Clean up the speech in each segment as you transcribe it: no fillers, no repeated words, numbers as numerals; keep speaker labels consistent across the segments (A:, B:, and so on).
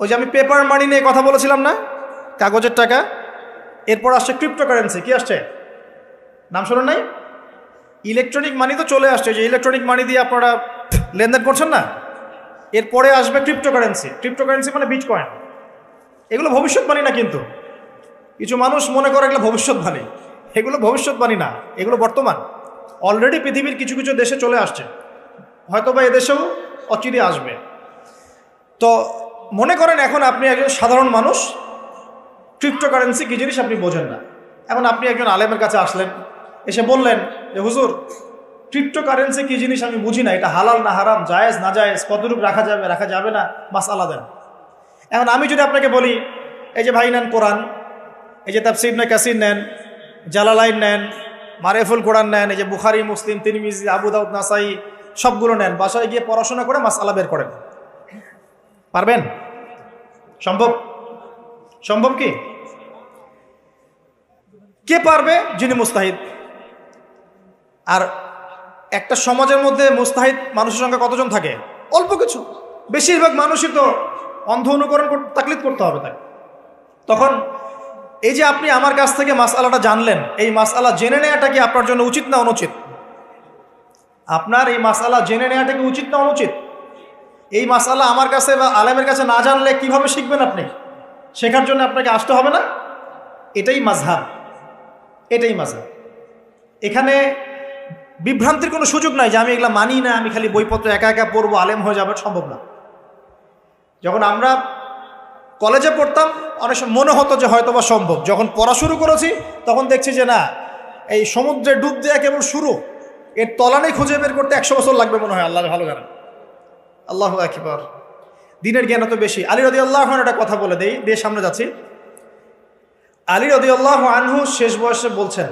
A: ওই যে আমি পেপার মানি নিয়ে কথা বলেছিলাম না, কাগজের টাকা, এরপর আসছে ক্রিপ্টোকারেন্সি। কি আসছে, নাম শোনেন নাই? ইলেকট্রনিক মানি তো চলে আসছে, যে ইলেকট্রনিক মানি দিয়ে আপনারা লেনদেন করছেন না, এরপরে আসবে ক্রিপ্টোকারেন্সি। ক্রিপ্টোকারেন্সি মানে বিটকয়েন। এগুলো ভবিষ্যৎবাণী না, কিন্তু কিছু মানুষ মনে করে এগুলো ভবিষ্যৎবাণী। এগুলো ভবিষ্যৎবাণী না, এগুলো বর্তমান। অলরেডি পৃথিবীর কিছু কিছু দেশে চলে আসছে, হয়তো বা এদেশেও অচিরে আসবে। তো মনে করেন এখন আপনি একজন সাধারণ মানুষ, ক্রিপ্টোকারেন্সি কী জিনিস আপনি বোঝেন না। এখন আপনি একজন আলেমের কাছে আসলেন, এসে বললেন যে হুজুর, ক্রিপ্টোকারেন্সি কী জিনিস আমি বুঝি না, এটা হালাল না হারাম, জায়েজ না জায়েজ, কতটুকু রাখা যাবে রাখা যাবে না, মাসআলা দেন। এখন আমি যদি আপনাকে বলি, এই যে ভাই নেন কোরআন, এই যে তাফসীর ইবনে কাসির নেন, জালালাইন নেন, মারিফুল কোরআন নেন, এই যে বুখারী, মুসলিম, তিরমিজি, আবু দাউদ, নাসাই, সবগুলো নেন, বাসায় গিয়ে পড়াশোনা করে মাসআলা বের করেন, পারবেন? সম্ভব? সম্ভব কি? কে পারবে? যিনি মুস্তাহিদ। আর একটা সমাজের মধ্যে মুস্তাহিদ মানুষের সংখ্যা কতজন থাকে? অল্প কিছু। বেশিরভাগ মানুষই তো অন্ধ অনুকরণ তাকলিদ করতে হবে তাকে। তখন এই যে আপনি আমার কাছ থেকে মাসআলাটা জানলেন, এই মাসআলা জেনে নেওয়াটা কি আপনার জন্য উচিত না অনুচিত? আপনার এই মাসআলা জেনে নেওয়াটা কি উচিত না অনুচিত? এই মাসআলা আমার কাছে বা আলেমের কাছে না জানলে কিভাবে শিখবেন আপনি? শেখার জন্য আপনাকে আসতে হবে না? এটাই মাযহাব, এটাই মাযহাব। এখানে বিভ্রান্তির কোনো সুযোগ নাই যে আমি এগুলা মানি না, আমি খালি বইপত্র একা একা পড়বো, আলেম হয়ে যাবে, সম্ভব না। যখন আমরা কলেজে পড়তাম অনেক সময় মনে হতো যে হয়তো বা সম্ভব। যখন পড়া শুরু করেছি তখন দেখছি যে না, এই সমুদ্রে ডুব দেওয়া কেবল শুরু, এর তলানি খুঁজে বের করতে 100 বছর লাগবে মনে হয়। আল্লাহ ভালো জানেন। আল্লাহু আকবার। দিনের জ্ঞান এত বেশি। আলী রাদিয়াল্লাহু আনহু একটা কথা বলে দেই, দিয়ে সামনে যাচ্ছি। আলী রাদিয়াল্লাহু আনহু শেষ বয়সে বলছেন,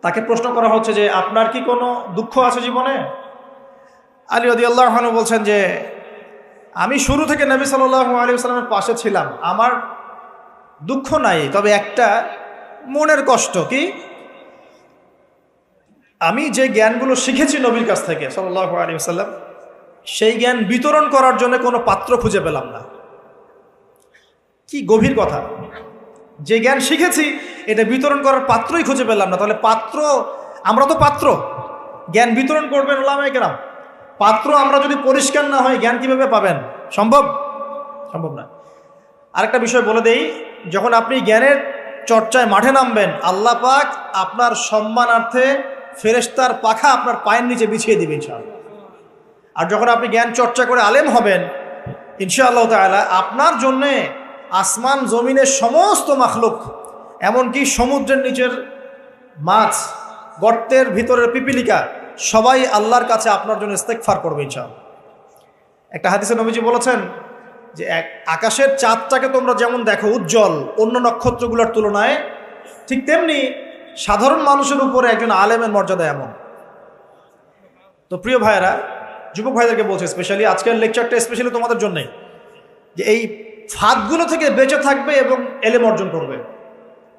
A: তাকে প্রশ্ন করা হচ্ছে যে আপনার কি কোনো দুঃখ আছে জীবনে? আলী রাদিয়াল্লাহু আনহু বলছেন যে আমি শুরু থেকে নবী সাল্লাল্লাহু আলাইহি ওয়াসাল্লামের পাশে ছিলাম, আমার দুঃখ নাই, তবে একটা মনের কষ্ট। কি? আমি যে জ্ঞানগুলো শিখেছি নবীর কাছ থেকে সাল্লাল্লাহু আলাইহি ওয়াসাল্লাম, সেই জ্ঞান বিতরণ করার জন্য কোনো পাত্র খুঁজে পেলাম না। কি গভীর কথা! যে জ্ঞান শিখেছি এটা বিতরণ করার পাত্রই খুঁজে পেলাম না। তাহলে পাত্র, আমরা তো পাত্র, জ্ঞান বিতরণ করবেন উলামায়ে কেরাম। পাত্র আমরা যদি পরিষ্কার না হয় জ্ঞান কিভাবে পাবেন? সম্ভব? সম্ভব না। আরেকটা বিষয় বলে দেই, যখন আপনি জ্ঞানের চর্চায় মাঠে নামবেন, আল্লাহ পাক আপনার সম্মানার্থে ফেরেশতার পাখা আপনার পায়ের নিচে বিছিয়ে দিবেন ইনশাআল্লাহ। আর যখন আপনি জ্ঞান চর্চা করে আলেম হবেন ইনশাআল্লাহ তাআলা, আপনার জন্যে আসমান জমিনের সমস্ত মাখলুক, এমনকি সমুদ্রের নিচের মাছ, গর্তের ভিতরের পিপিলিকা, সবাই আল্লাহর কাছে আপনার জন্য ইস্তেগফার করবে ইনশাআল্লাহ। একটা হাদিসে নবীজি বলেছেন যে আকাশের চাঁদটাকে তোমরা যেমন দেখো উজ্জ্বল অন্য নক্ষত্রগুলোর তুলনায়, ঠিক তেমনি সাধারণ মানুষের উপরে একজন আলেমের মর্যাদা এমন। তো প্রিয় ভাইয়েরা, যুবক ভাইদেরকে বলছে, স্পেশালি আজকের লেকচারটা স্পেশালি তোমাদের জন্যই, যে এই ফাঁদগুলো থেকে বেঁচে থাকবে এবং এলেম অর্জন করবে।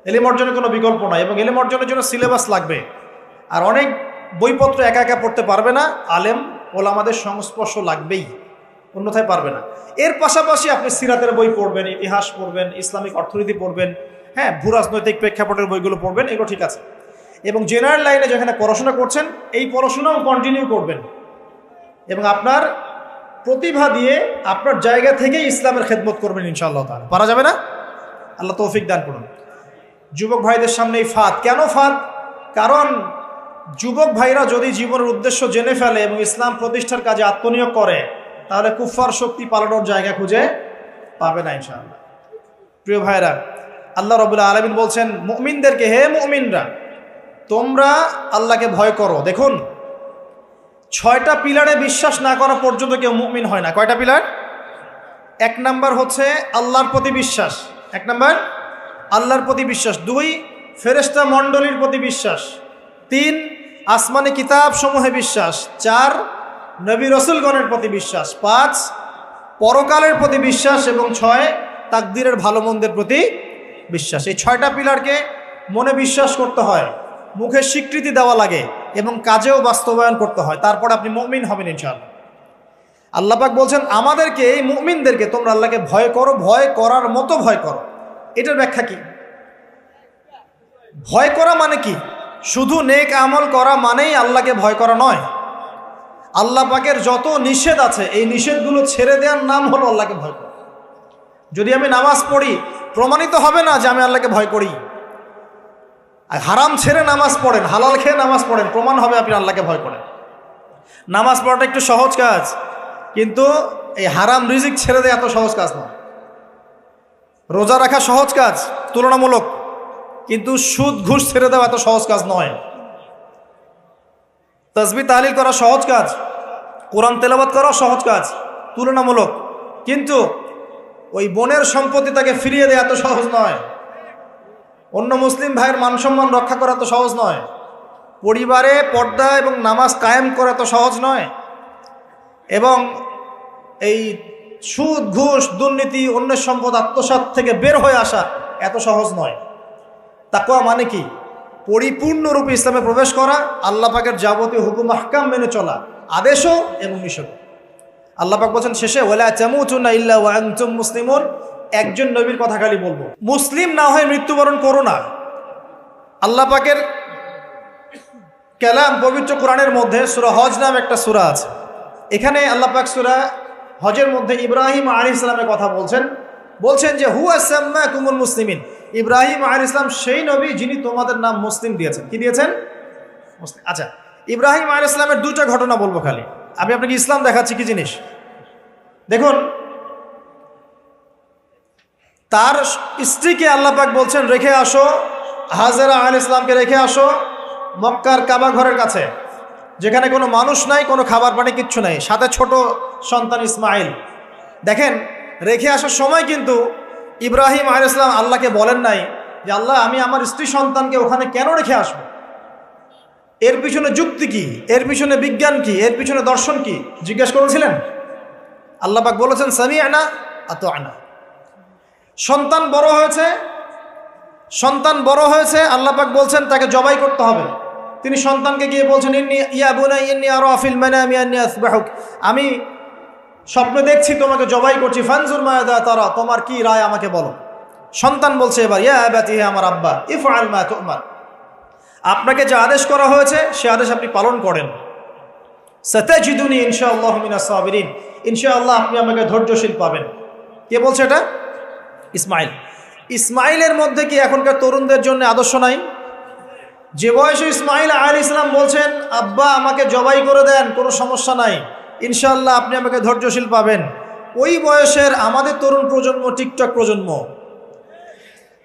A: এলেম অর্জনের কোনো বিকল্প নাই, এবং এলেম অর্জনের জন্য সিলেবাস লাগবে। আর অনেক বইপত্র একা একা পড়তে পারবে না, আলেম ওলামাদের সংস্পর্শ লাগবেই, অন্যথায় পারবে না। এর পাশাপাশি আপনি সিরাতের বই পড়বেন, ইতিহাস পড়বেন, ইসলামিক অর্থনীতি পড়বেন, হ্যাঁ, ভূরাজনৈতিক প্রেক্ষাপটের বইগুলো পড়বেন, এগুলো ঠিক আছে। এবং জেনারেল লাইনে যেখানে পড়াশোনা করছেন এই পড়াশোনাও কন্টিনিউ করবেন, এবং আপনার প্রতিভা দিয়ে আপনার জায়গা থেকেই ইসলামের খেদমত করবেন ইনশাআল্লাহ তাআলা। পারা যাবে না? আল্লাহ তৌফিক দান করুন। যুবক ভাইদের সামনে এই ফাঁদ। কেন ফাঁদ? কারণ যুবক ভাইরা যদি জীবনের উদ্দেশ্য জেনে ফেলে এবং ইসলাম প্রতিষ্ঠার কাজে আত্মনিয়োগ করে, তাহলে কুফফার শক্তি পালানোর জায়গা খুঁজে পাবে না ইনশাআল্লাহ। প্রিয় ভাইরা, আল্লাহ রাব্বুল আলামিন বলছেন মুমিনদেরকে, হে মুমিনরা, তোমরা আল্লাহকে ভয় করো। দেখুন, 6টা পিলারে বিশ্বাস না করা পর্যন্ত কেউ মুমিন হয় না। কয়টা পিলার? 1 নাম্বার হচ্ছে আল্লাহর প্রতি বিশ্বাস। 1 নাম্বার আল্লাহর প্রতি বিশ্বাস। 2 ফেরেশতা মণ্ডলীর প্রতি বিশ্বাস। 3 আসমানি কিতাব সমূহে বিশ্বাস। 4 নবী রাসূলগণের প্রতি বিশ্বাস। 5 পরকালের প্রতি বিশ্বাস। এবং 6 তাকদীরের ভালো মন্দের প্রতি বিশ্বাস। এই 6টা পিলারকে মনে বিশ্বাস করতে হয়, মুখে স্বীকৃতি দেওয়া লাগে এবং কাজেও বাস্তবায়ন করতে হয়, তারপর আপনি মুমিন হবেন ইনশাআল্লাহ। আল্লাহ পাক বলছেন আমাদেরকে, এই মুমিনদেরকে তোমরা আল্লাহকে ভয় করো, ভয় করার মতো ভয় করো। এটার ব্যাখ্যা কি? ভয় করা মানে কি? শুধু নেক আমল করা মানেই আল্লাহকে ভয় করা নয়। আল্লাহ পাকের যত নিষেধ আছে এই নিষেধগুলো ছেড়ে দেওয়ার নাম হলো আল্লাহকে ভয় করা। যদি আমি নামাজ পড়ি, প্রমাণিত হবে না যে আমি আল্লাহকে ভয় করি। আর হারাম ছেড়ে নামাজ পড়েন, হালাল খেয়ে নামাজ পড়েন, প্রমাণ হবে আপনি আল্লাহকে ভয় করেন। নামাজ পড়াটা একটু সহজ কাজ, কিন্তু এই হারাম রিজিক ছেড়ে দেওয়া এত সহজ কাজ নয়। রোজা রাখা সহজ কাজ তুলনামূলক, কিন্তু সুদ ঘুষ ছেড়ে দেওয়া এত সহজ কাজ নয়। তাসবিহ তাহলিল করা সহজ কাজ, কোরআন তেলাওয়াত করা সহজ কাজ তুলনামূলক, কিন্তু ওই বোনের সম্পত্তি তাকে ফিরিয়ে দেওয়া এত সহজ নয়। অন্য মুসলিম ভাইয়ের মান সম্মান রক্ষা করা তো সহজ নয়। পরিবারে পর্দা এবং নামাজ কায়েম করা তো সহজ নয়। এবং এই সুদ ঘুষ দুর্নীতি অন্যের সম্পদ আত্মসাৎ থেকে বের হয়ে আসা এত সহজ নয়। তাকওয়া মানে কি? পরিপূর্ণরূপে ইসলামে প্রবেশ করা, আল্লাহ পাকের যাবতীয় হুকুম আহকাম মেনে চলা, আদেশও এবং নিষেধ। আল্লাহ পাক বলেন শেষে, ওয়ালা তামুতুনা ইল্লা ওয়া আনতুম মুসলিমুন। একজন নবীর কথা খালি বলবো, মুসলিম না হয়ে মৃত্যুবরণ করো না। আল্লাহ পাকের কালাম পবিত্র কোরআনের মধ্যে সূরা হজ নামে একটা সূরা আছে। এখানে আল্লাহ পাক সূরা হজের মধ্যে ইব্রাহিম আলাইহিস সালামের কথা বলছেন যে হুয়া সাম্মাকুমুল মুসলিমিন। ইব্রাহিম আলাইহিস সালাম সেই নবী যিনি তোমাদের নাম মুসলিম দিয়েছেন। কি দিয়েছেন? মুসলিম। আচ্ছা, ইব্রাহিম আলাইহিস সালামের দুটো ঘটনা বলবো খালি, আমি আপনাকে ইসলাম দেখাচ্ছি কি জিনিস। দেখুন, তার স্ত্রীকে আল্লাহ পাক বলছেন রেখে আসো, হাজেরা আলাইহিস সালামকে রেখে আসো মক্কার কাবা ঘরের কাছে, যেখানে কোনো মানুষ নাই, কোনো খাবার পানি কিচ্ছু নাই, সাথে ছোট সন্তান ইসমাইল। দেখেন, রেখে আসার সময় কিন্তু ইব্রাহিম আলাইহিস সালাম আল্লাহকে বলেন নাই যে আল্লাহ আমি আমার স্ত্রী সন্তানকে ওখানে কেন রেখে আসব। এর পিছনে যুক্তি কি, এর পিছনে বিজ্ঞান কি, এর পিছনে দর্শন কি জিজ্ঞেস করেছিলেন? আল্লাহ পাক বলেছেন সামি'না আতা'না। সন্তান বড় হয়েছে, আল্লাহ পাক বলছেন তাকে জবাই করতে হবে। তিনি সন্তানকে গিয়ে বলছেন ইয়া বুনাইয়া ইন্নী আরা ফিল মানামি আন্নী আসবাহুক, আমি স্বপ্নে দেখছি তোমাকে জবাই করছি, ফানজুর মাযা তারা, তোমার কি রায় আমাকে বলো। সন্তান বলছে এবার ইয়া আবাতি, হে আমার আব্বা, ইফআল মা তু'মার, আপনাকে যে আদেশ করা হয়েছে সে আদেশ আপনি পালন করেন। সাতাজিদুনি ইনশাআল্লাহু মিনাস সাবিরিন, ইনশাআল্লাহ আপনি আমাকে ধৈর্যশীল পাবেন। কে বলছে এটা? ইসমাইল। ইসমাইলের মধ্যে কি এখনকার তরুণদের জন্য আদর্শ নাই? যে বয়সে ইসমাইল আলাইহিস সালাম বলছেন আব্বা আমাকে জবাই করে দেন, কোনো সমস্যা নাই, ইনশাআল্লাহ আপনি আমাকে ধৈর্যশীল পাবেন, ওই বয়সের আমাদের তরুণ প্রজন্ম টিকটক প্রজন্ম,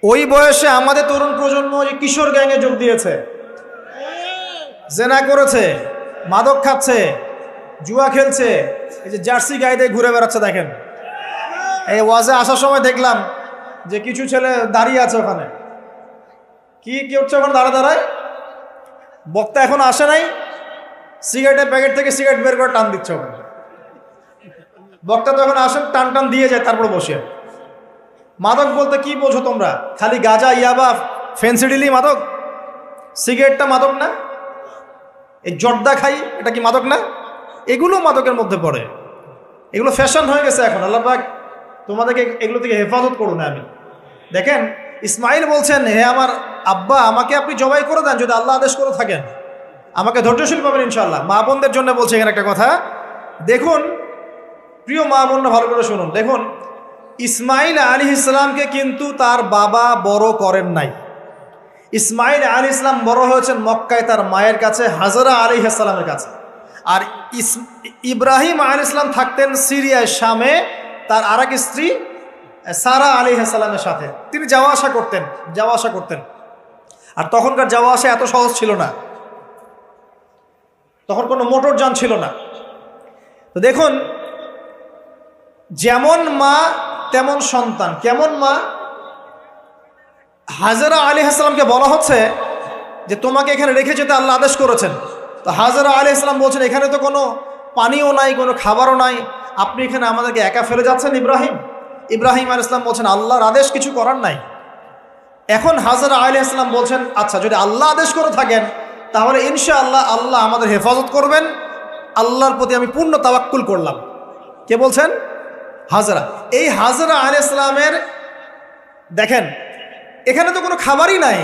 A: ওই বয়সে আমাদের তরুণ প্রজন্ম যে কিশোর গ্যাংয়ে যোগ দিয়েছে, জেনা করেছে, মাদক খাচ্ছে, জুয়া খেলছে, এই যে জার্সি গায়ে দিয়ে ঘুরে বেড়াচ্ছে। দেখেন, এই ওয়াজে আসার সময় দেখলাম যে কিছু ছেলে দাঁড়িয়ে আছে ওখানে। কি হচ্ছে ওখানে দাঁড়ায়? বক্তা এখন আসে নাই, সিগারেটের প্যাকেট থেকে সিগারেট বের করে টান দিচ্ছে ওখানে। বক্তা তো এখন আসেন, টান দিয়ে যায়, তারপর বসে। মাদক বলতে কি বোঝো তোমরা? খালি গাঁজা, ইয়াবা, ফেন্সিডিলি মাদক? সিগারেটটা মাদক না? এই জর্দা খাই, এটা কি মাদক না? এগুলো মাদকের মধ্যে পড়ে, এগুলো ফ্যাশন হয়ে গেছে এখন। আল্লাহ পাক তোমাদেরকে এগুলো থেকে হেফাজত করুন। আমি দেখেন, ইসমাইল বলছেন হে আমার আব্বা আমাকে আপনি জবাই করে দেন, যদি আল্লাহ আদেশ করে থাকেন, আমাকে ধৈর্যশীল পাবেন ইনশাআল্লাহ। মা বোনদের জন্য বলছে এখানে একটা কথা, দেখুন প্রিয় মা বোনরা ভালো করে শুনুন। দেখুন, ইসমাইল আলাইহিস সালামকে কিন্তু তার বাবা বড় করেন নাই। ইসমাইল আলাইহিস সালাম বড় হয়েছেন মক্কায় তার মায়ের কাছে, হাজরা আলাইহিস সালামের কাছে। আর ইব্রাহিম আলাইহিস সালাম থাকতেন সিরিয়ায়, শামে, তার আরেক স্ত্রী সারা আলাইহিস সালামের সাথে তিনি যাওয়া আসা করতেন। আর তখনকার যাওয়া আসা এত সহজ ছিল না, তখন কোনো মোটর যান ছিল না। তো দেখুন, যেমন মা তেমন সন্তান। কেমন মা? হাজরা আলাইহিস সালামকে বলা হচ্ছে যে তোমাকে এখানে রেখে যেতে আল্লাহ আদেশ করেছেন। তো হাজরা আলাইহিস সালাম বলছেন এখানে তো কোনো পানিও নাই, কোনো খাবারও নাই, আপনি এখানে আমাদেরকে একা ফেলে যাচ্ছেন। ইব্রাহিম আলাইহিস সালাম বলছেন আল্লাহর আদেশ, কিছু করার নাই। এখন হাজরা আলাইহিস সালাম বলছেন আচ্ছা যদি আল্লাহ আদেশ করে থাকেন তাহলে ইনশাআল্লাহ আল্লাহ আমাদের হেফাজত করবেন, আল্লাহর প্রতি আমি পূর্ণ তাওয়াক্কুল করলাম। কে বলছেন? হাজরা। এই হাজরা আলাইহিস সালামের দেখেন এখানে তো কোনো খাবারই নাই,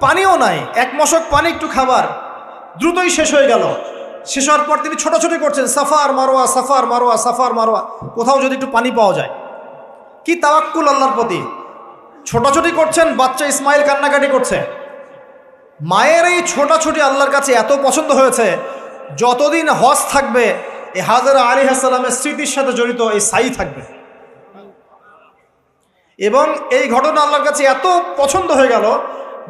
A: পানিও নাই, এক মশক পানি একটু খাবার দ্রুতই শেষ হয়ে গেল। শেষ হওয়ার পর তিনি ছোটাছুটি করছেন, suffer Marwah suffer Marwah suffer Marwah, কোথাও যদি একটু পানি পাওয়া যায়। কি তাওয়াক্কুল আল্লাহর প্রতি, ছোটাছুটি করছেন, বাচ্চা ইসমাইল কান্নাকাটি করছে। মায়ের এই ছোটাছুটি আল্লাহর কাছে এত পছন্দ হয়েছে, যতদিন হজ থাকবে এই হাজরা আলাইহিস সালামের স্মৃতির সাথে জড়িত এই সাই থাকবে। এবং এই ঘটনা আল্লাহর কাছে এত পছন্দ হয়ে গেল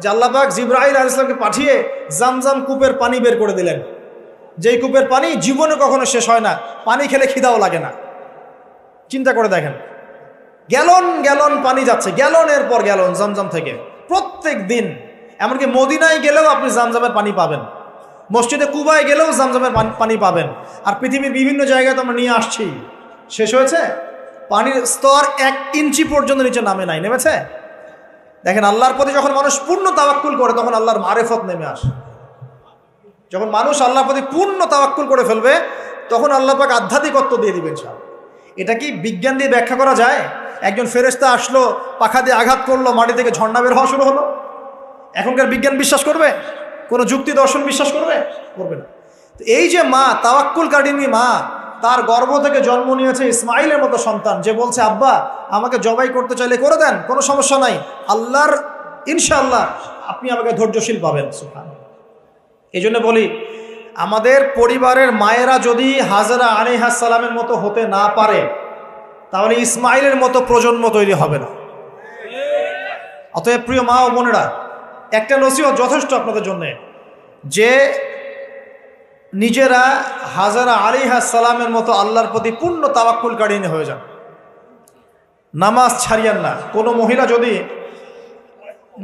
A: যে আল্লাহ পাক জিবরাইল আলাইহিস সালামকে পাঠিয়ে জামজাম কূপের পানি বের করে দিলেন, যেই কূপের পানি জীবনে কখনো শেষ হয় না, পানি খেলে খিদাও লাগে না। চিন্তা করে দেখেন, গ্যালন গ্যালন পানি যাচ্ছে, গ্যালনের পর গ্যালন জামজাম থেকে প্রত্যেক দিন। এমনকি মদিনায় গেলেও আপনি জামজামের পানি পাবেন, মসজিদে কুবায় গেলেও জামজামের পানি পাবেন। আর পৃথিবীর বিভিন্ন জায়গায় তো আমরা নিয়ে আসছি। শেষ হয়েছে? পানির স্তর 1 ইঞ্চি পর্যন্ত নিচে নামে নাই, নেমেছে? দেখেন আল্লাহর প্রতি যখন মানুষ পূর্ণ তাওয়াক্কুল করে তখন আল্লাহর মারেফত নেমে আসে। যখন মানুষ আল্লাহর প্রতি পূর্ণ তাওয়াক্কুল করে ফেলবে তখন আল্লাহ পাক আধ্যাত্মিকত্ব দিয়ে দিবেন সব। এটা কি বিজ্ঞান দিয়ে ব্যাখ্যা করা যায়? একজন ফেরেশতা আসলো, পাখা দিয়ে আঘাত করলো, মাটি থেকে ঝর্ণা বের হওয়া শুরু হলো। এখনকার বিজ্ঞান বিশ্বাস করবে? কোনো যুক্তি দর্শন বিশ্বাস করবে? করবে না। এই যে মা, তাওয়াক্কুল কারিনী মা, তার গর্ভ থেকে জন্ম নিয়েছে ইসমাইলের মতো সন্তান, যে বলছে আব্বা আমাকে জবাই করতে চাইলে করে দেন, কোনো সমস্যা নাই, আল্লাহর ইনশাআল্লাহ আপনি আমাকে ধৈর্যশীল পাবেন। এই জন্য বলি, আমাদের পরিবারের মায়েরা যদি হাজরা আলাইহিস সালামের মতো হতে না পারে তাহলে ইসমাইলের মতো প্রজন্ম তৈরি হবে না। অতএব প্রিয় মা ও বোনেরা, একটা নসিহত যথেষ্ট আপনাদের জন্য, যে নিজেরা হাজরা আলাইহিস সালামের মতো আল্লাহর প্রতি পূর্ণ তাওয়াক্কুল কারিনী হয়ে যান। নামাজ ছাড়িয়েন না। কোনো মহিলা যদি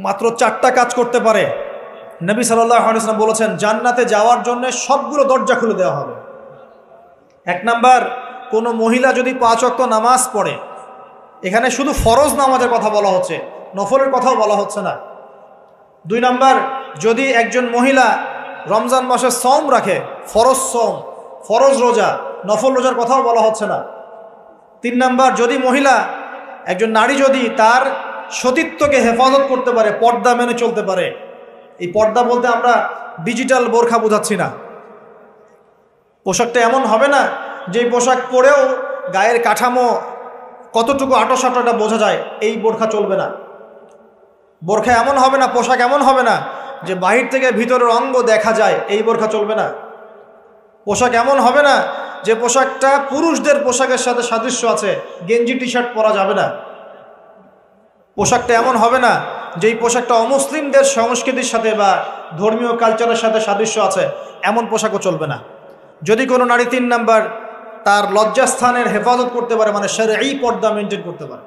A: মাত্র 4টা কাজ করতে পারে, নবী সাল্লাল্লাহু আলাইহি ওয়াসাল্লাম বলেছেন জান্নাতে যাওয়ার জন্য সবগুলো দরজা খুলে দেওয়া হবে। 1 নাম্বার, কোনো মহিলা যদি 5 ওয়াক্ত নামাজ পড়ে, এখানে শুধু ফরজ নামাজের কথা বলা হচ্ছে, নফলের কথাও বলা হচ্ছে না। 2 নাম্বার, যদি একজন মহিলা রমজান মাসে সওম রাখে, ফরজ সওম, ফরজ রোজা, নফল রোজার কথাও বলা হচ্ছে না। 3 নাম্বার, যদি মহিলা, একজন নারী যদি তার সতীত্বকে হেফাজত করতে পারে, পর্দা মেনে চলতে পারে। এই পর্দা বলতে আমরা ডিজিটাল বোরখা বোঝাচ্ছি না। পোশাকটা এমন হবে না যে পোশাক পরেও গায়ের কাঠামো কতটুকু আটোসাটোটা বোঝা যায়, এই বোরখা চলবে না। বোরখা এমন হবে না, পোশাক এমন হবে না যে বাহির থেকে ভিতরের অঙ্গ দেখা যায়, এই বোরখা চলবে না। পোশাক এমন হবে না যে পোশাকটা পুরুষদের পোশাকের সাথে সাদৃশ্য আছে, গেঞ্জি টি শার্ট পরা যাবে না। পোশাকটা এমন হবে না যেই পোশাকটা অমুসলিমদের সংস্কৃতির সাথে বা ধর্মীয় কালচারের সাথে সাদৃশ্য আছে, এমন পোশাকও চলবে না। যদি কোনো নারী 3 নাম্বার তার লজ্জাস্থানের হেফাজত করতে পারে, মানে শরঈ পর্দা মেনটেন করতে পারে,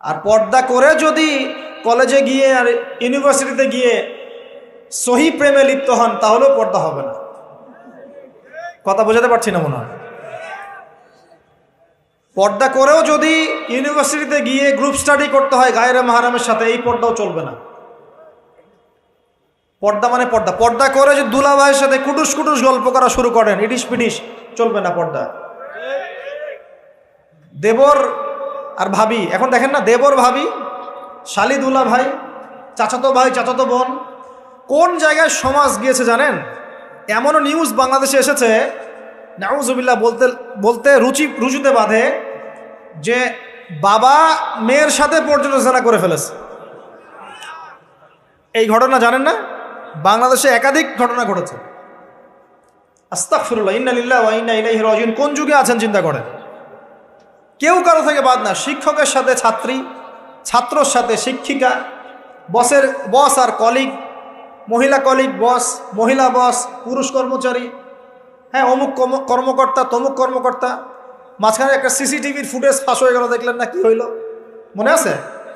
A: আর পর্দা করে যদি কলেজে গিয়ে আর ইউনিভার্সিটিতে গিয়ে সহি প্রেমে লিপ্ত হন, তাহলেও পর্দা হবে না। কথা বোঝাতে পারছি না মনে হয়? পর্দা করেও যদি ইউনিভার্সিটিতে গিয়ে গ্রুপ স্টাডি করতে হয় গায়রে মাহরামের সাথে, এই পর্দাও চলবে না। পর্দা মানে পর্দা। পর্দা করে যে দুলা ভাইয়ের সাথে কুটুস কুটুস গল্প করা শুরু করেন, ইডিস পিডিস, চলবে না পর্দা। দেবর আর ভাবি, এখন দেখেন না, দেবর ভাবি, শালি দুলা ভাই, চাচাতো ভাই চাচাতো বোন, কোন জায়গায় সমাজ গিয়েছে জানেন? এমনও নিউজ বাংলাদেশে এসেছে, নাউজুবিল্লাহ বলতে বলতে রুচিতে বাঁধে, যে বাবা মেয়ের সাথে পর্যন্ত জেনা করে ফেলেছে। এই ঘটনা জানেন না? বাংলাদেশে একাধিক ঘটনা ঘটেছে। আস্তাগফিরুল্লাহ, ইন্না লিল্লাহি ওয়া ইন্না ইলাইহি রাজিউন। কোন যুগে আছেন চিন্তা করেন। কেউ কারো থেকে বাদ না, শিক্ষকের সাথে ছাত্রী, ছাত্রর সাথে শিক্ষিকা, বস আর কলিগ, মহিলা কলিগ বস, মহিলা বস, পুরুষ কর্মচারী, হ্যাঁ অমুক কর্মকর্তা, তমুক কর্মকর্তা। মাঝখানে একটা সিসিটিভির ফুটেজ ফাঁস হয়ে গেল, দেখলেন না কি হইল? মনে আছে?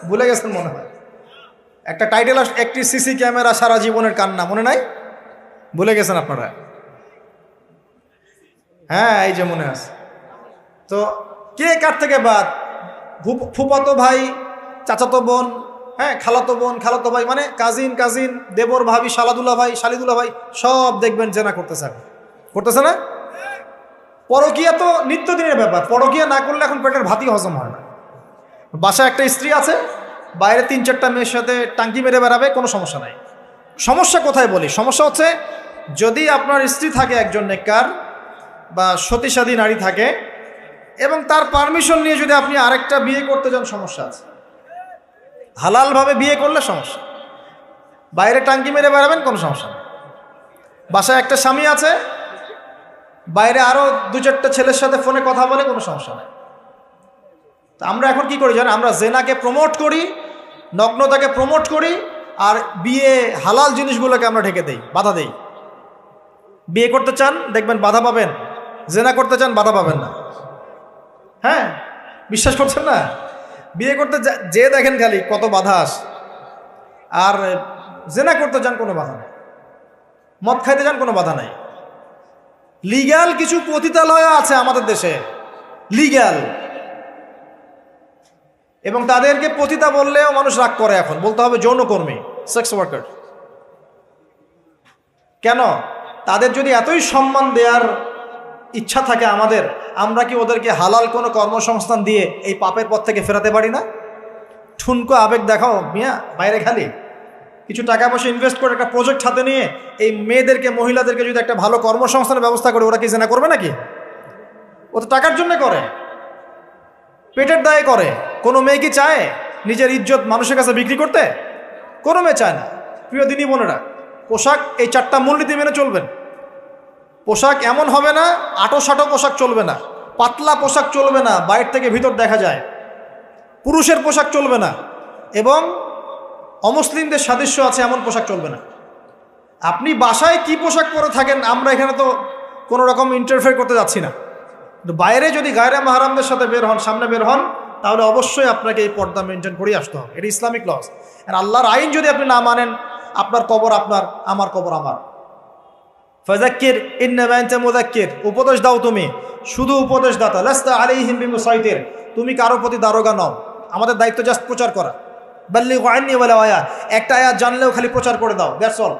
A: ভুলে গেছেন মনে হয়। একটা টাইটেল, একটি সিসি ক্যামেরা সারা জীবনের কান্না, মনে নাই? ভুলে গেছেন আপনারা? হ্যাঁ, এই যে মনে আছে। তো কে কার থেকে বাদ? ফুফাতো ভাই, চাচাতো বোন, হ্যাঁ খালাতো বোন, খালাতো ভাই, মানে কাজিন, দেবর ভাবি, শালাদুল্লাহ ভাই, শালিদুল্লাহ ভাই, সব দেখবেন জেনা করতেছে না? পরকীয়া তো নিত্যদিনের ব্যাপার, পরকীয়া না করলে এখন পেটের ভাতই হজম হয় না। বাসায় একটা স্ত্রী আছে, বাইরে 3-4টা মেয়ের সাথে টাঙ্কি মেরে বেড়াবে, কোনো সমস্যা নাই। সমস্যা কোথায় বলি? সমস্যা হচ্ছে যদি আপনার স্ত্রী থাকে একজন নেককার বা সতীসাধী নারী থাকে এবং তার পারমিশন নিয়ে যদি আপনি আরেকটা বিয়ে করতে যান, সমস্যা আছে। হালালভাবে বিয়ে করলে সমস্যা, বাইরে টাঙ্কি মেরে বেড়াবেন, কোনো সমস্যা নেই। বাসায় একটা স্বামী আছে, বাইরে আরও 2-4টা ছেলের সাথে ফোনে কথা বলে, কোনো সমস্যা নেই। তা আমরা এখন কি করি জানেন? আমরা জেনাকে প্রমোট করি, নগ্নতাকে প্রমোট করি, আর বিয়ে হালাল জিনিসগুলোকে আমরা ঢেকে দেই, বাধা দেই। বিয়ে করতে চান দেখবেন বাধা পাবেন, জেনা করতে চান বাধা পাবেন না। হ্যাঁ, বিশ্বাস করছেন না? বিয়ে করতে যে দেখেন খালি কত বাধা আসে, আর জেনা করতে চান কোনো বাধা নেই, মদ খাইতে চান কোনো বাধা নাই। লিগ্যাল কিছু পতিতালয় আছে আমাদের দেশে, লিগ্যাল, এবং তাদেরকে পতিতা বললেও মানুষ রাগ করে। এখন বলতে হবে যৌনকর্মী, সেক্স ওয়ার্কার। কেন? তাদের যদি এতই সম্মান দেওয়ার ইচ্ছা থাকে আমাদের, আমরা কি ওদেরকে হালাল কোনো কর্মসংস্থান দিয়ে এই পাপের পথ থেকে ফেরাতে পারি না? ঠুনকো আবেগ দেখাও মিয়া, বাইরে খালি কিছু টাকা পয়সা ইনভেস্ট করে একটা প্রজেক্ট হাতে নিয়ে এই মেয়েদেরকে, মহিলাদেরকে যদি একটা ভালো কর্মসংস্থানের ব্যবস্থা করে, ওরা কি জেনা করবে নাকি? ও তো টাকার জন্য করে, পেটের দায়ে করে। কোনো মেয়ে কি চায় নিজের ইজ্জত মানুষের কাছে বিক্রি করতে? কোনো মেয়ে চায় না। প্রিয় দিনী বোনেরা, পোশাক এই 4টা মূলনীতি মেনে চলবেন। পোশাক এমন হবে না, আটো-সাটো পোশাক চলবে না, পাতলা পোশাক চলবে না, বাইরে থেকে ভিতর দেখা যায়, পুরুষের পোশাক চলবে না, এবং অমুসলিমদের সাদৃশ্য আছে এমন পোশাক চলবে না। আপনি বাসায় কি পোশাক পরে থাকেন, আমরা এখানে তো কোনো রকম ইন্টারফেয়ার করতে যাচ্ছি না। বাইরে যদি গায়রে মাহরামদের সাথে বের হন, সামনে বের হন, তাহলে অবশ্যই আপনাকে এই পর্দা মেনটেন করেই আসতে হবে। এটা ইসলামিক লস। আর আল্লাহর আইন যদি আপনি না মানেন, আপনার কবর আপনার, আমার কবর আমার। ফাযাক্কির ইন্নামা আনতা মুযাক্কির, উপদেশ দাও তুমি, শুধু উপদেশদাতা। লাস্তা আলাইহিম বিমুসাইতির, তুমি কারো প্রতি দারোগা নও। আমাদের দায়িত্ব জাস্ট প্রচার করা। বাল্লিগু আন্নী ওয়ালাউ আয়া, একটা আয়াত জানলেও খালি প্রচার করে দাও, দ্যাটস অল।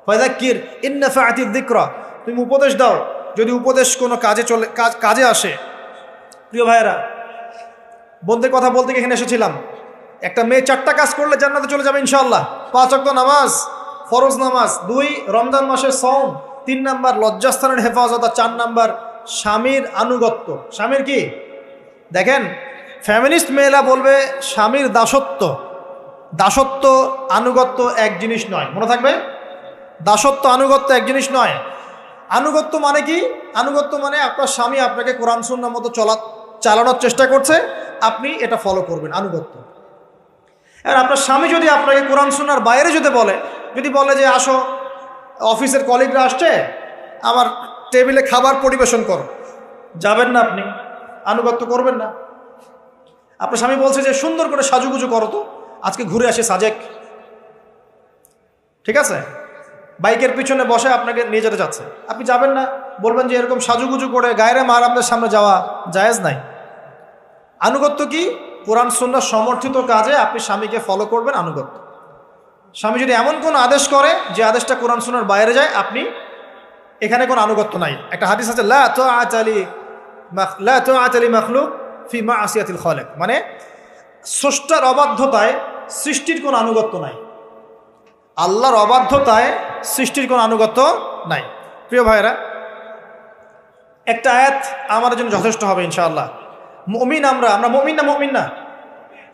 A: ফাযাক্কির ইন নাফাআতিয যিকরা, তুমি উপদেশ দাও যদি উপদেশ কোনো কাজে আসে। প্রিয় ভাইয়েরা, বন্ধুদের কথা বলতে এখানে এসেছিলাম। একটা মেয়ে 4টা কাজ করলে জান্নাতে চলে যাবে ইনশাআল্লাহ। 5 ওয়াক্ত নামাজ, ফরজ নামাজ, 2 রমজান মাসের সওম, 3 নাম্বার লজ্জাস্থানের হেফাজত, আর 4 নাম্বার স্বামীর আনুগত্য। স্বামীর কি দেখেন, ফ্যামিনিস্ট মেয়েরা বলবে স্বামীর দাসত্ব। দাসত্ব আনুগত্য এক জিনিস নয়, মনে থাকবে। দাসত্ব আনুগত্য এক জিনিস নয়। আনুগত্য মানে কি? আনুগত্য মানে আপনার স্বামী আপনাকে কোরআন সুন্নাহর মতো চালানোর চেষ্টা করছে, আপনি এটা ফলো করবেন, আনুগত্য। আর আপনার স্বামী যদি আপনাকে কোরআন সুন্নাহর বাইরে যদি বলে যে আসো, অফিসের কলিগরা আসছে, আমার টেবিলে খাবার পরিবেশন করো, যাবেন না আপনি, আনুগত্য করবেন না। আপনার স্বামী বলছে যে সুন্দর করে সাজুগুজু করো তো, আজকে ঘুরে আসে সাজেক, ঠিক আছে, বাইকের পিছনে বসে আপনাকে নিয়ে যেতে যাচ্ছে, আপনি যাবেন না, বলবেন যে এরকম সাজুগুজু করে গায়রে মাহরামদের সামনে যাওয়া জায়েজ নাই। আনুগত্য কি? কোরআন সুন্নাহ সমর্থিত কাজে আপনি স্বামীকে ফলো করবেন, আনুগত্য। স্বামী যদি এমন কোন আদেশ করে যে আদেশটা কোরআন সুন্নাহর বাইরে যায়, আপনি এখানে কোনো আনুগত্য নাই। একটা হাদিস আছে, লা তাআতা লি মাখলুক ফি মা'সিয়াতিল খালিক, মানে স্রষ্টার অবাধ্যতায় সৃষ্টির কোনো আনুগত্য নাই। আল্লাহর অবাধ্যতায় সৃষ্টির কোনো আনুগত্য নাই। প্রিয় ভাইয়েরা, একটা আয়াত আমাদের জন্য যথেষ্ট হবে ইনশাআল্লাহ। মুমিন আমরা মুমিন না?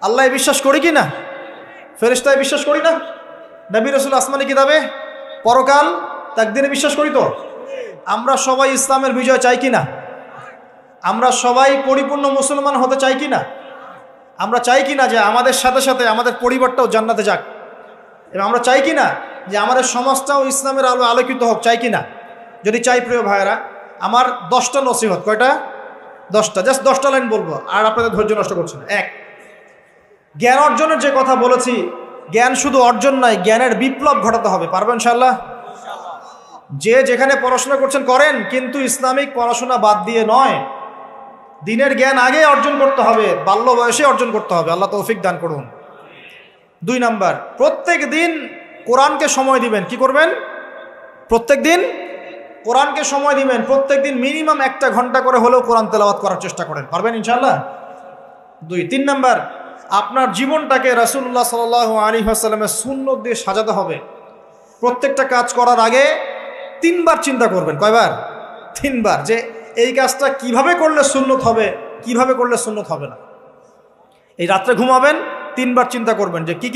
A: আল্লাহ বিশ্বাস করি কি না? ফেরেশতায় বিশ্বাস করি না? নবী রাসূল আসমানি কিতাবে, পরকাল, তাকদীরে বিশ্বাস করি তো? আমরা সবাই ইসলামের বিজয় চাই কি না? আমরা সবাই পরিপূর্ণ মুসলমান হতে চাই কি না? আমরা চাই কি না যে আমাদের সাথে সাথে আমাদের পরিবারটাও জান্নাতে যাক? এবং আমরা চাই কি না যে আমাদের সমাজটাও ইসলামের আলো আলোকিত হোক? চাই কি না? যদি চাই, প্রিয় ভাইয়েরা, আমার 10টা নসিহত। কয়টা? 10টা, জাস্ট 10টা লাইন বলবো, আর আপনাদের ধৈর্য নষ্ট করছে না। 1, জ্ঞান অর্জনের যে কথা বলেছি, জ্ঞান শুধু অর্জন নয়, জ্ঞানের বিপ্লব ঘটাতে হবে। পারবেন ইনশাআল্লাহ? যে যেখানে পড়াশোনা করছেন করেন, কিন্তু ইসলামিক পড়াশোনা বাদ দিয়ে নয়। দিনের জ্ঞান আগে অর্জন করতে হবে, বাল্য বয়সে অর্জন করতে হবে। আল্লাহ তৌফিক দান করুন। 2 নাম্বার, প্রত্যেক দিন কোরআনকে সময় দিবেন। কি করবেন? প্রত্যেক দিন কোরআনকে সময় দিবেন, প্রত্যেকদিন মিনিমাম 1 ঘন্টা করে হলেও কোরআন তেলাওয়াত করার চেষ্টা করেন। পারবেন ইনশাআল্লাহ? 3 নাম্বার, আপনার জীবনটাকে রাসূলুল্লাহ সাল্লাল্লাহু আলাইহি ওয়াসাল্লামের সুন্নত দিয়ে সাজাতে হবে। প্রত্যেকটা কাজ করার আগে 3 বার চিন্তা করবেন। কয়বার? 3 বার, যে এই কাজটা কিভাবে করলে সুন্নত হবে, কিভাবে করলে সুন্নত হবে না। এই রাত্রে ঘুমাবেন, 3 বার চিন্তা করবেন যে কি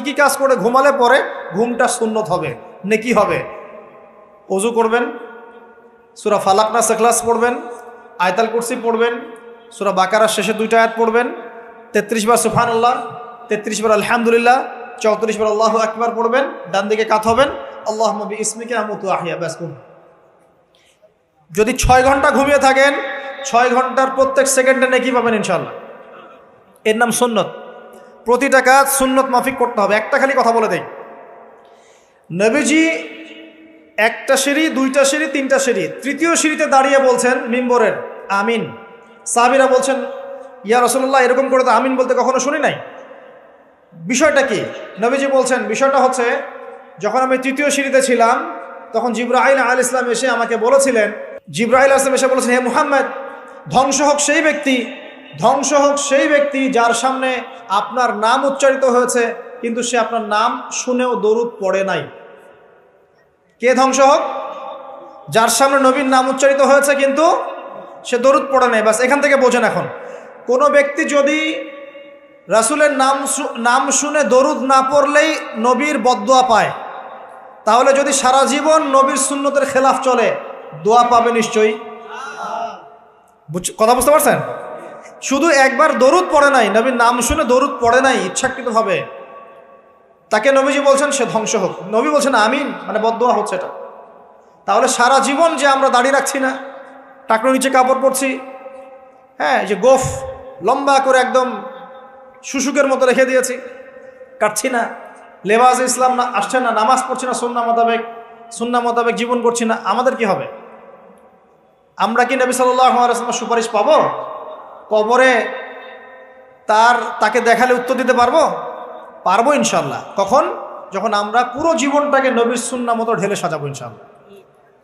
A: কি কাজ করে ঘুমালে পরে ঘুমটা সুন্নত হবে, নেকি হবে। ওযু করবেন, সূরা ফালাক নাস ইখলাস পড়বেন, আয়াতুল কুরসি পড়বেন, সূরা বাকারার শেষে 2টা আয়াত পড়বেন, 33 বার সুবহানাল্লাহ, 33 বার আলহামদুলিল্লাহ, 34 বার আল্লাহু আকবার পড়বেন। ডান দিকে কাত হবেন, আল্লাহুম্মা বিইসমিকা আমুতু আহইয়া। ব্যাস। যদি 6 ঘন্টা ঘুমিয়ে থাকেন, 6 ঘন্টার প্রত্যেক সেকেন্ডে নেকি পাবেন ইনশাআল্লাহ। এর নাম সুন্নত। প্রতিটা কাজ সুন্নত মাফিক করতে হবে। একটা খালি কথা বলে দেই, নবীজি 1টা সিঁড়ি, 2টা সিঁড়ি, 3টা সিঁড়ি, 3য় সিঁড়িতে দাঁড়িয়ে বলছেন মিম্বরের আমিন। সাহাবীরা বলছেন, ইয়া রাসূলুল্লাহ, এরকম করে তো আমিন বলতে কখনো শুনি নাই, বিষয়টা কি? নবীজি বলছেন, বিষয়টা হচ্ছে, যখন আমি 3য় সিঁড়িতে ছিলাম তখন জিবরাইল আলাইহিস সালাম এসে আমাকে বলেছিলেন, জিবরাইল আলাইহিস সালাম এসে বলেছেন, হে মুহাম্মদ, ধ্বংস হোক সেই ব্যক্তি, ধ্বংস হোক সেই ব্যক্তি যার সামনে আপনার নাম উচ্চারিত হয়েছে কিন্তু সে আপনার নাম শুনেও দরুদ পড়ে নাই। কে ধ্বংস হোক? যার সামনে নবীর নাম উচ্চারিত হয়েছে কিন্তু সে দরুদ পড়ে নাই। বাস, এখান থেকে বোঝেন এখন, কোনো ব্যক্তি যদি রাসূলের নাম শুনে দরুদ না পড়লেই নবীর বদদোয়া পায়, তাহলে যদি সারা জীবন নবীর সুন্নতের খেলাফ চলে, দোয়া পাবে নিশ্চয়ই। কথা বুঝতে পারছেন? শুধু একবার দরুদ পড়ে নাই, নবীর নাম শুনে দরুদ পড়ে নাই ইচ্ছাকৃতভাবে, তাকে নবীজি বলছেন সে ধ্বংস হোক। নবী বলছেন আমিন, মানে বদদোয়া হচ্ছে এটা। তাহলে সারা জীবন যে আমরা দাঁড়িয়ে রাখছি না, টাকনোর নিচে কাপড় পরছি, হ্যাঁ, যে গোফ লম্বা করে একদম শুশুকের মতো রেখে দিয়েছি, কাটছি না, লেবাস ইসলাম না আসছে না, নামাজ পড়ছি না, সুন্নাহ মোতাবেক জীবন করছি না, আমাদের কি হবে? আমরা কি নবী সাল্লাল্লাহু আলাইহি ওয়াসাল্লামের সুপারিশ পাবো? কবরে তাকে দেখালে উত্তর দিতে পারবো? পারবো ইনশাল্লাহ। কখন? যখন আমরা পুরো জীবনটাকে নবীর সুন্নাহ মতো ঢেলে সাজাবো ইনশাল্লাহ।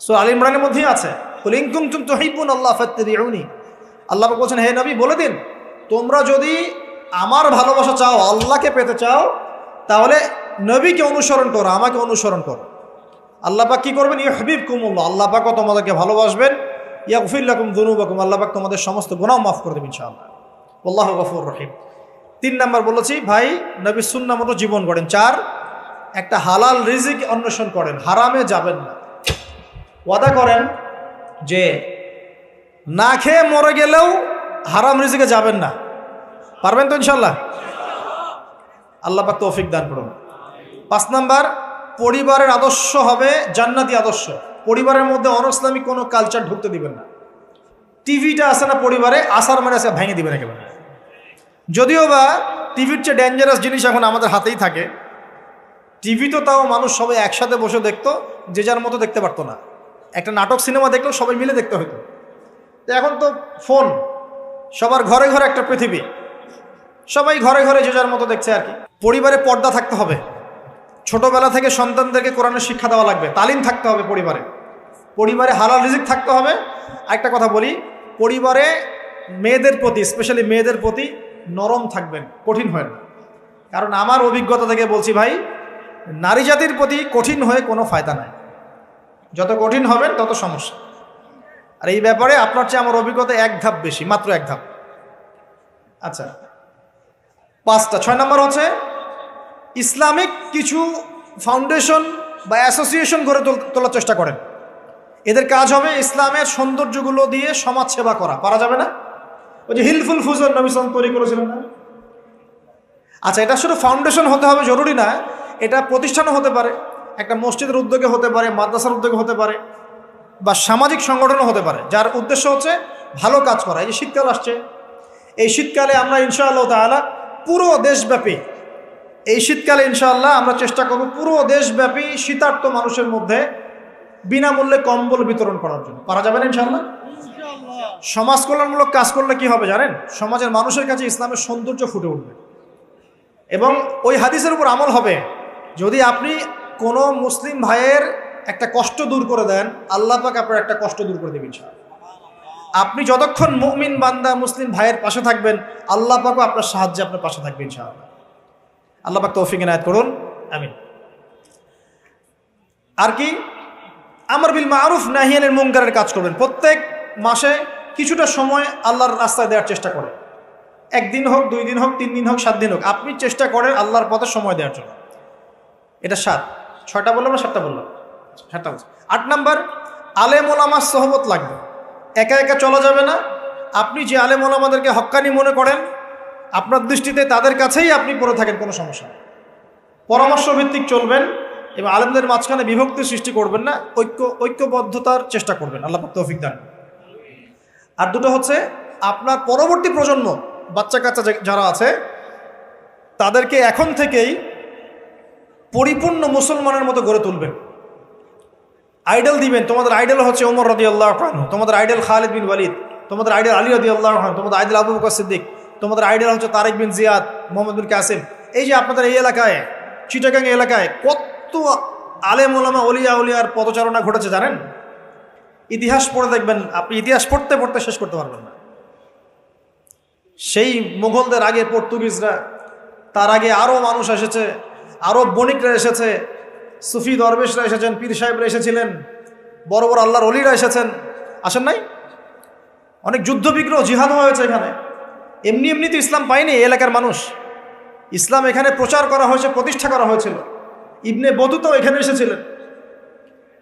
A: সূরা আল ইমরানের মধ্যেই আছে, কুল ইন কুনতুম তুহিব্বুনাল্লাহ ফাত্তাবিউনি। আল্লাহ পাক বলছেন, হে নবী বলে দিন, তোমরা যদি আমার ভালোবাসা চাও, আল্লাহকে পেতে চাও, তাহলে নবীকে অনুসরণ করো, আমাকে অনুসরণ করো। আল্লাহ পাক কি করবেন? ইউহিব্বুকুমুল্লাহ, আল্লাহ পাকও তোমাদেরকে ভালোবাসবেন। ইয়াগফির লাকুম যুনুবাকুম, আল্লাহ পাক তোমাদের সমস্ত গুনাহ মাফ করে দেবেন ইনশাআল্লাহ। আল্লাহু গফুর রহিম। 3 নাম্বার বলেছি, ভাই নবীর সুন্নাহ মতো জীবন করেন। 4, একটা হালাল রিজিক অন্বেষণ করেন, হারামে যাবেন না। ওয়াদা করেন যে না খেয়ে মরে গেলেও হারাম রিজিকে যাবেন না। পারবেন তো ইনশাআল্লাহ? আল্লাহ পাক তৌফিক দান করুন। 5 নাম্বার, পরিবারের আদর্শ হবে জান্নাতি আদর্শ। পরিবারের মধ্যে অনইসলামিক কোনো কালচার ঢুকতে দিবেন না। টিভিটা আছে না পরিবারে, আসার মানে আছে ভেঙে দিবেন একেবারে। যদিও বা টিভির চেয়ে ডেঞ্জারাস জিনিস এখন আমাদের হাতেই থাকে। টিভি তো তাও মানুষ সবাই একসাথে বসে দেখতো, যে যার মতো দেখতে পারতো না। একটা নাটক সিনেমা দেখলেও সবাই মিলে দেখতে হতো। তো এখন তো ফোন, সবার ঘরে ঘরে একটা পৃথিবী, সবাই ঘরে ঘরে যে যার মতো দেখছে আর কি। পরিবারে পর্দা থাকতে হবে। ছোটবেলা থেকে সন্তানদেরকে কোরআনের শিক্ষা দেওয়া লাগবে, তালিম থাকতে হবে পরিবারে হালাল রিজিক থাকতে হবে। আরেকটা কথা বলি, পরিবারে মেয়েদের প্রতি, স্পেশালি মেয়েদের প্রতি নরম থাকবেন, কঠিন হয় না। কারণ আমার অভিজ্ঞতা থেকে বলছি ভাই, নারী জাতির প্রতি কঠিন হয়ে কোনো ফায়দা নাই। যত কঠিন হবেন তত সমস্যা। আর এই ব্যাপারে আপনার চেয়ে আমার অভিজ্ঞতা 1 ধাপ বেশি, মাত্র 1 ধাপ। আচ্ছা, 5টা। 6 নম্বর হচ্ছে ইসলামিক কিছু ফাউন্ডেশন বা অ্যাসোসিয়েশন গড়ে তোলার চেষ্টা করেন। এদের কাজ হবে ইসলামের সৌন্দর্যগুলো দিয়ে সমাজ সেবা করা। পারা যাবে না? ওই যে হিলফুল ফুজুর নবী সাল্লাল্লাহু তৈরি করেছিলেন না? আচ্ছা, এটা শুধু ফাউন্ডেশন হতে হবে জরুরি না, এটা প্রতিষ্ঠানও হতে পারে, একটা মসজিদের উদ্যোগে হতে পারে, মাদ্রাসার উদ্যোগে হতে পারে, বা সামাজিক সংগঠনও হতে পারে, যার উদ্দেশ্য হচ্ছে ভালো কাজ করা। এই যে শীতকাল আসছে, এই শীতকালে আমরা ইনশাআল্লাহ তাআলা পুরো দেশব্যাপী, এই শীতকালে ইনশাআল্লাহ আমরা চেষ্টা করব পুরো দেশব্যাপী শীতার্ত মানুষের মধ্যে বিনামূল্যে কম্বল বিতরণ করার জন্য। পারা যাবে না ইনশাআল্লাহ? সমাজ কল্যাণমূলক কাজ করলে কি হবে জানেন? সমাজের মানুষের কাছে ইসলামের সৌন্দর্য ফুটে উঠবে এবং ওই হাদিসের উপর আমল হবে। যদি আপনি কোনো মুসলিম ভাইয়ের একটা কষ্ট দূর করে দেন, আল্লাহ পাক আপনার একটা কষ্ট দূর করে দেবেন ইনশাআল্লাহ। আপনি যতক্ষণ মুমিন বান্দা মুসলিম ভাইয়ের পাশে থাকবেন, আল্লাহ পাকও আপনার সাহায্যে আপনার পাশে থাকবে ইনশাআল্লাহ। আল্লাহ পাক তৌফিক ইনায়াত করুন, আমিন। আর কি, আমর বিল মারুফ নাহি আনিল মুনকারের কাজ করবেন। প্রত্যেক মাসে কিছুটা সময় আল্লাহর রাস্তায় দেওয়ার চেষ্টা করেন। একদিন হোক, 2 দিন হোক, 3 দিন হোক, 7 দিন হোক, আপনি চেষ্টা করেন আল্লাহর পথে সময় দেওয়ার জন্য। এটা 7, 6টা বললাম না 7টা বললাম? 7টা বলছি। 8 নাম্বার, আলেম ওলামার সোহবত লাগবে। একা একা চলা যাবে না। আপনি যে আলেম ওলামাদেরকে হক্কানি মনে করেন, আপনার দৃষ্টিতে তাদের কাছেই আপনি পড়ে থাকেন, কোনো সমস্যা নেই। পরামর্শ ভিত্তিক চলবেন এবং আলেমদের মাঝখানে বিভক্তি সৃষ্টি করবেন না, ঐক্যবদ্ধতার চেষ্টা করবেন। আল্লাহ পাক তৌফিক দান। আর দুটো হচ্ছে, আপনার পরবর্তী প্রজন্ম বাচ্চা কাচ্চা যারা আছে তাদেরকে এখন থেকেই পরিপূর্ণ মুসলমানের মতো গড়ে তুলবেন। আইডল দিবেন। তোমাদের আইডল হচ্ছে ওমর রাদিয়াল্লাহু আনহু, তোমাদের আইডল খালিদ বিন ওয়ালিদ, তোমাদের আইডল আলী রাদিয়াল্লাহু আনহু, তোমাদের আইডল আবু বকর সিদ্দিক, তোমাদের আইডল হচ্ছে তারেক বিন জিয়াদ, মোহাম্মদ বিন কাসিম। এই যে আপনাদের এই এলাকায়, চিটাগাং এলাকায় কত আলেম ওলামা ওলিয়া উলিয়ার পদচারণা ঘটেছে জানেন? ইতিহাস পড়ে দেখবেন, আপনি ইতিহাস পড়তে পড়তে শেষ করতে পারবেন না। সেই মুঘলদের আগে পর্তুগিজরা, তার আগে আরও মানুষ এসেছে, আরব বণিকরা এসেছে, সুফি দরবেশরা এসেছেন, পীর সাহেবরা এসেছিলেন, বড় বড় আল্লাহর অলিরা এসেছেন, আসেন নাই? অনেক যুদ্ধ বিগ্রহ জিহাদ হয়েছে এখানে। এমনি এমনি তো ইসলাম পায়নি এই এলাকার মানুষ। ইসলাম এখানে প্রচার করা হয়েছে, প্রতিষ্ঠা করা হয়েছিল। ইবনে বতুতাও এখানে এসেছিলেন।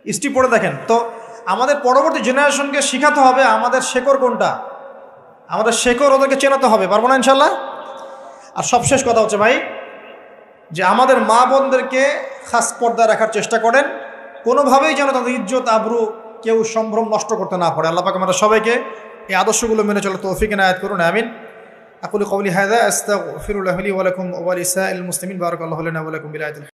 A: হিস্ট্রি পড়ে দেখেন। তো আমাদের পরবর্তী জেনারেশনকে শেখাতে হবে আমাদের শেকড় কোনটা, আমাদের শেকড় ওদেরকে চেনাতে হবে। পারবো না ইনশাল্লাহ? আর সবশেষ কথা হচ্ছে ভাই, যে আমাদের মা বোনদেরকে খাস পর্দায় রাখার চেষ্টা করেন, কোনোভাবেই যেন তাদের ইজ্জত আবরু কেউ সম্ভ্রম নষ্ট করতে না পারে। আল্লাহ পাক আমাদের সবাইকে এই আদর্শগুলো মেনে চলে তৌফিক ইনায়াত করুন, আমিন। আকুলু কওলি হাযা আস্তাগফিরুল্লাহ লি ওয়া লাকুম ওয়া লিসাইরিল মুসলিমিন। বারাকাল্লাহু লানা ওয়া লাকুম বিল আয়াতিল